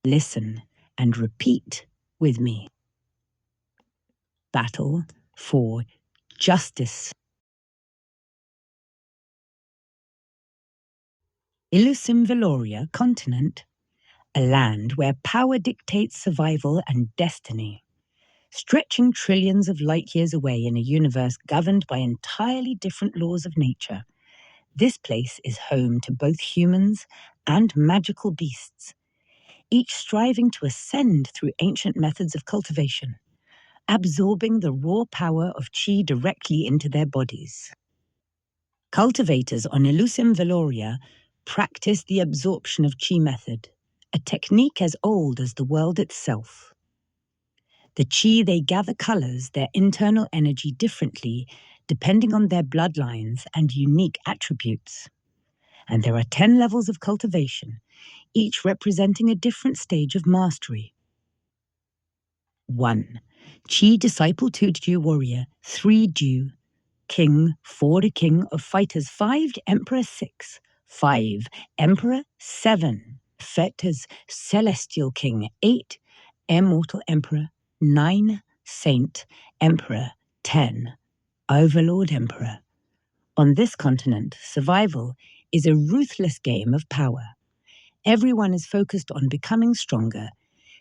Listen and repeat with me. Battle for justice. Illusim Veloria continent, a land where power dictates survival and destiny. Stretching trillions of light years away in a universe governed by entirely different laws of nature, this place is home to both humans and magical beasts, each striving to ascend through ancient methods of cultivation, absorbing the raw power of chi directly into their bodies. Cultivators on Illusim Veloria practice the absorption of chi method, a technique as old as the world itself. The chi they gather colors their internal energy differently depending on their bloodlines and unique attributes. And there are 10 levels of cultivation, each representing a different stage of mastery. 1. Chi Disciple 2 Dew Warrior 3 Dew King 4 the King of Fighters 5 Emperor 6 5 Emperor 7 Fetters Celestial King 8 Immortal Emperor 9 Saint Emperor 10 Overlord Emperor. On this continent, survival is a ruthless game of power. Everyone is focused on becoming stronger,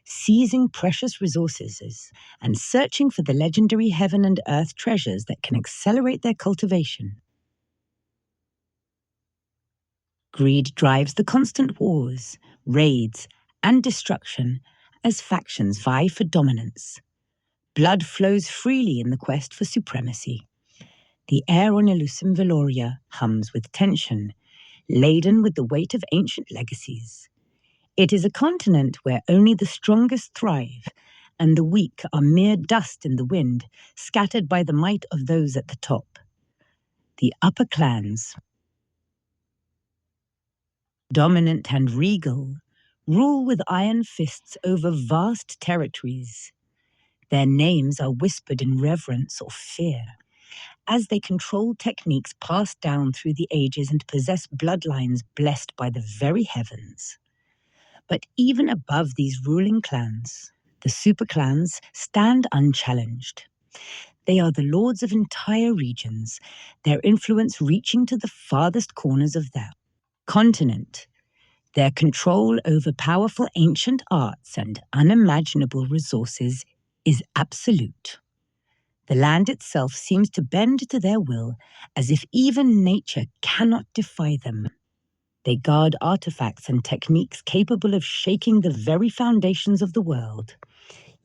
seizing precious resources, and searching for the legendary heaven and earth treasures that can accelerate their cultivation. Greed drives the constant wars, raids, and destruction as factions vie for dominance. Blood flows freely in the quest for supremacy. The air on Illusim Veloria hums with tension, laden with the weight of ancient legacies. It is a continent where only the strongest thrive, and the weak are mere dust in the wind, scattered by the might of those at the top. The upper clans, dominant and regal, rule with iron fists over vast territories. Their names are whispered in reverence or fear, as they control techniques passed down through the ages and possess bloodlines blessed by the very heavens. But even above these ruling clans, the superclans stand unchallenged. They are the lords of entire regions, their influence reaching to the farthest corners of their continent. Their control over powerful ancient arts and unimaginable resources is absolute. The land itself seems to bend to their will, as if even nature cannot defy them. They guard artifacts and techniques capable of shaking the very foundations of the world.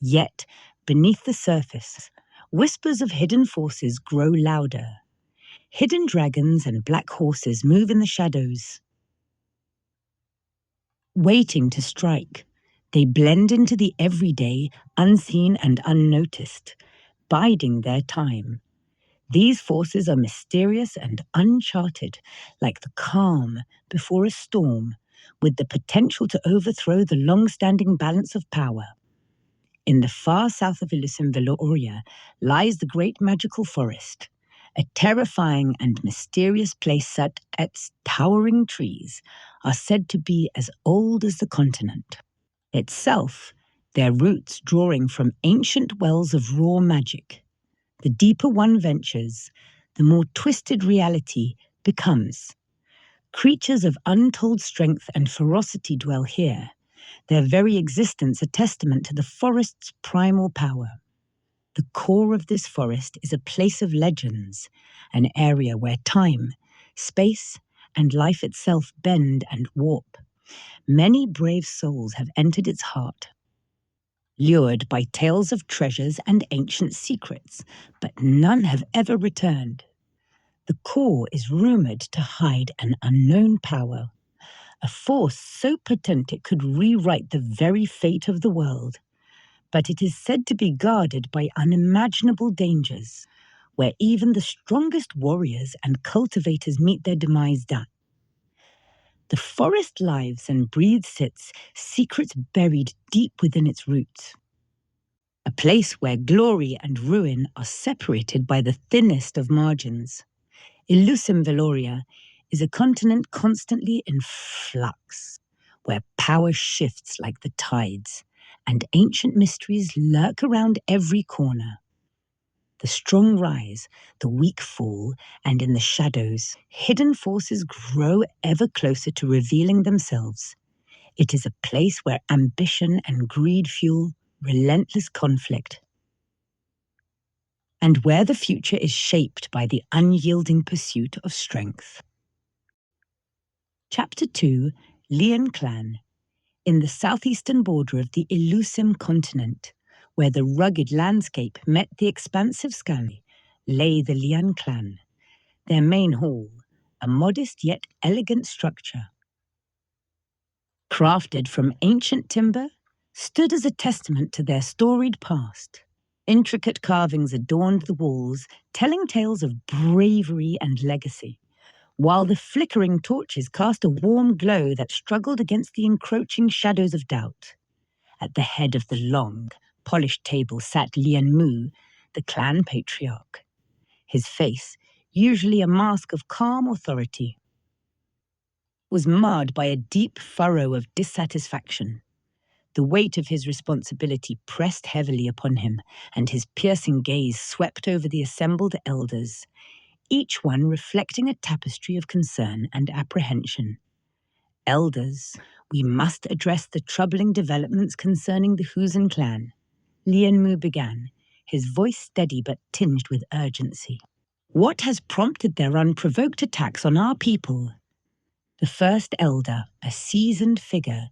Yet, beneath the surface, whispers of hidden forces grow louder. Hidden dragons and black horses move in the shadows, waiting to strike. They blend into the everyday, unseen and unnoticed, biding their time. These forces are mysterious and uncharted, like the calm before a storm, with the potential to overthrow the long-standing balance of power. In the far south of Illusim Veloria lies the great magical forest, a terrifying and mysterious place that its towering trees are said to be as old as the continent itself, their roots drawing from ancient wells of raw magic. The deeper one ventures, the more twisted reality becomes. Creatures of untold strength and ferocity dwell here, their very existence a testament to the forest's primal power. The core of this forest is a place of legends, an area where time, space, and life itself bend and warp. Many brave souls have entered its heart, lured by tales of treasures and ancient secrets, but none have ever returned. The core is rumored to hide an unknown power, a force so potent it could rewrite the very fate of the world. But it is said to be guarded by unimaginable dangers, where even the strongest warriors and cultivators meet their demise. The forest lives and breathes its secrets buried deep within its roots. A place where glory and ruin are separated by the thinnest of margins. Illusim Veloria is a continent constantly in flux, where power shifts like the tides, and ancient mysteries lurk around every corner. The strong rise, the weak fall, and in the shadows, hidden forces grow ever closer to revealing themselves. It is a place where ambition and greed fuel relentless conflict, and where the future is shaped by the unyielding pursuit of strength. Chapter 2, Lian Clan. In the southeastern border of the Elusim continent, where the rugged landscape met the expansive sky, lay the Lian clan. Their main hall, a modest yet elegant structure, crafted from ancient timber, stood as a testament to their storied past. Intricate carvings adorned the walls, telling tales of bravery and legacy, while the flickering torches cast a warm glow that struggled against the encroaching shadows of doubt. At the head of the long, polished table sat Lian Mu, the clan patriarch. His face, usually a mask of calm authority, was marred by a deep furrow of dissatisfaction. The weight of his responsibility pressed heavily upon him, and his piercing gaze swept over the assembled elders, each one reflecting a tapestry of concern and apprehension. Elders, we must address the troubling developments concerning the Husan clan. Lian Mu began, his voice steady but tinged with urgency. What has prompted their unprovoked attacks on our people? The first elder, a seasoned figure,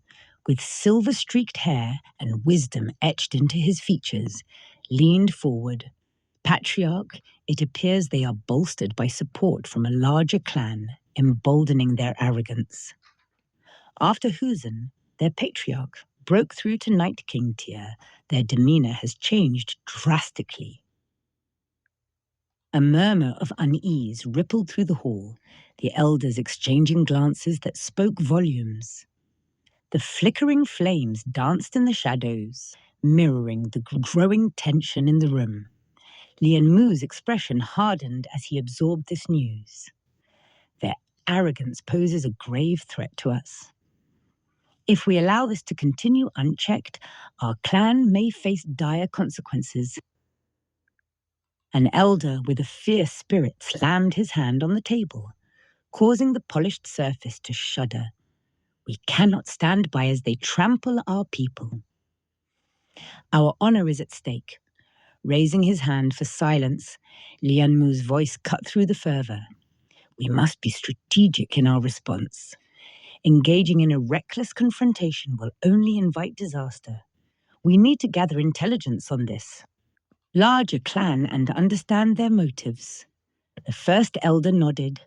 with silver-streaked hair and wisdom etched into his features, leaned forward. Patriarch, it appears they are bolstered by support from a larger clan, emboldening their arrogance. After Husan, their patriarch, broke through to Night King tier, their demeanor has changed drastically. A murmur of unease rippled through the hall, the elders exchanging glances that spoke volumes. The flickering flames danced in the shadows, mirroring the growing tension in the room. Lian Mu's expression hardened as he absorbed this news. Their arrogance poses a grave threat to us. If we allow this to continue unchecked, our clan may face dire consequences. An elder with a fierce spirit slammed his hand on the table, causing the polished surface to shudder. We cannot stand by as they trample our people. Our honor is at stake. Raising his hand for silence, Lian Mu's voice cut through the fervor. We must be strategic in our response. Engaging in a reckless confrontation will only invite disaster. We need to gather intelligence on this, larger clan, and understand their motives. The first elder nodded,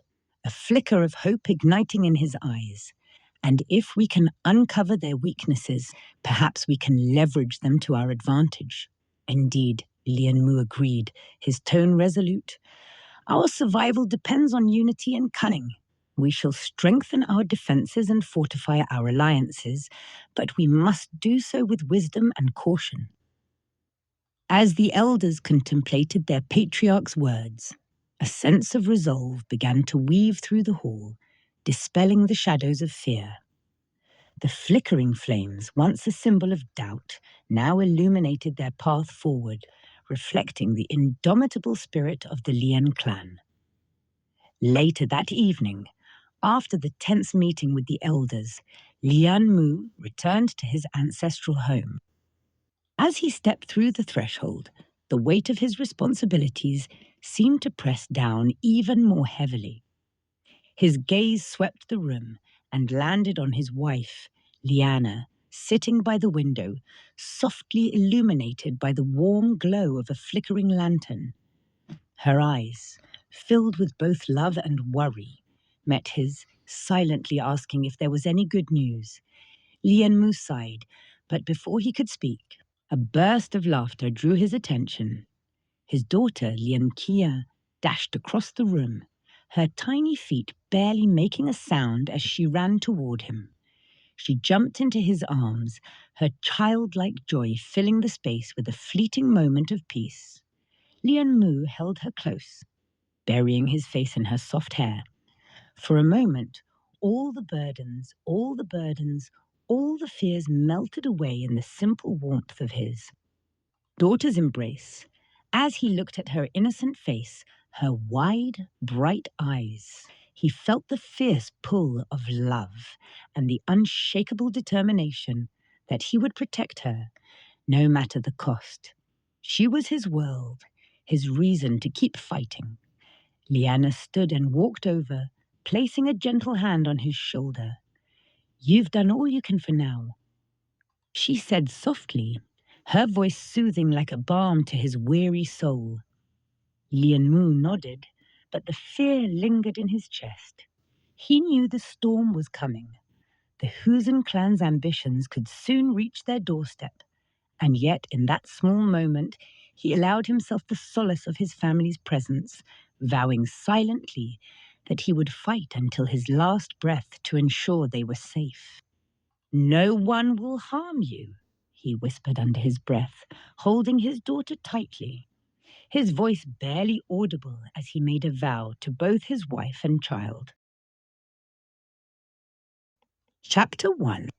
a flicker of hope igniting in his eyes. And if we can uncover their weaknesses, perhaps we can leverage them to our advantage. Indeed, Lian Mu agreed, his tone resolute. Our survival depends on unity and cunning. We shall strengthen our defenses and fortify our alliances, but we must do so with wisdom and caution. As the elders contemplated their patriarch's words, a sense of resolve began to weave through the hall, dispelling the shadows of fear. The flickering flames, once a symbol of doubt, now illuminated their path forward, reflecting the indomitable spirit of the Lian clan. Later that evening, after the tense meeting with the elders, Lian Mu returned to his ancestral home. As he stepped through the threshold, the weight of his responsibilities seemed to press down even more heavily. His gaze swept the room and landed on his wife, Liana, sitting by the window, softly illuminated by the warm glow of a flickering lantern. Her eyes, filled with both love and worry, met his, silently asking if there was any good news. Lian Mu sighed, but before he could speak, a burst of laughter drew his attention. His daughter, Lian Kia, dashed across the room, her tiny feet barely making a sound as she ran toward him. She jumped into his arms, her childlike joy filling the space with a fleeting moment of peace. Lian Mu held her close, burying his face in her soft hair. For a moment, all the burdens, all the fears melted away in the simple warmth of his daughter's embrace. As he looked at her innocent face, her wide, bright eyes, he felt the fierce pull of love and the unshakable determination that he would protect her, no matter the cost. She was his world, his reason to keep fighting. Leanna stood and walked over, placing a gentle hand on his shoulder. "You've done all you can for now," she said softly, her voice soothing like a balm to his weary soul. Lian Mu nodded, but the fear lingered in his chest. He knew the storm was coming. The Husan clan's ambitions could soon reach their doorstep, and yet in that small moment he allowed himself the solace of his family's presence, vowing silently that he would fight until his last breath to ensure they were safe. "No one will harm you," he whispered under his breath, holding his daughter tightly, his voice barely audible as he made a vow to both his wife and child. Chapter 1.